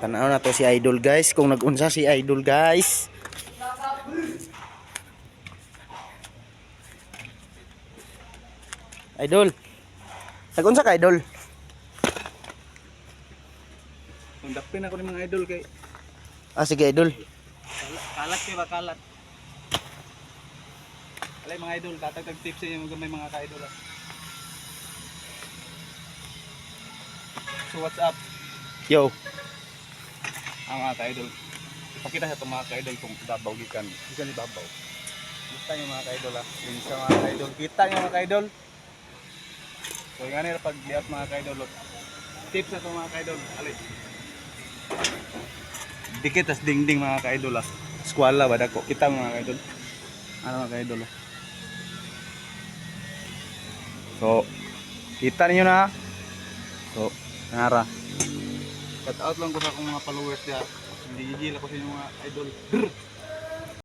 Tanaw na to si Idol guys, kung nagunsa si Idol guys. Idol. Nagunsa ka Idol? Kundapin ako ng mga idol kay Ah sige Idol. kalat kay ba kalat. Alay mga idol, tatagtag tips sa inyo may mga ka-idol. So what's up? Yo. Ang mga ka-idol. Ipakita sa itong mga ka-idol kung babaw gikan. Isa ni babaw. Kita nyo mga ka-idol ha. Yun sa mga ka-idol. Kita nyo mga ka-idol. So yung ganun pag liap mga ka-idol. Tips na itong mga ka-idol. Alay. Dikit as dingding mga ka-idol ha. Skwala ba dako. Kita mga ka-idol. Ano mga ka-idol ha. So, kita niyo na. So, nara. Cut out lang ko sa akong mga followers diya. Hindi gigil ako sa inyo mga idol. Brr!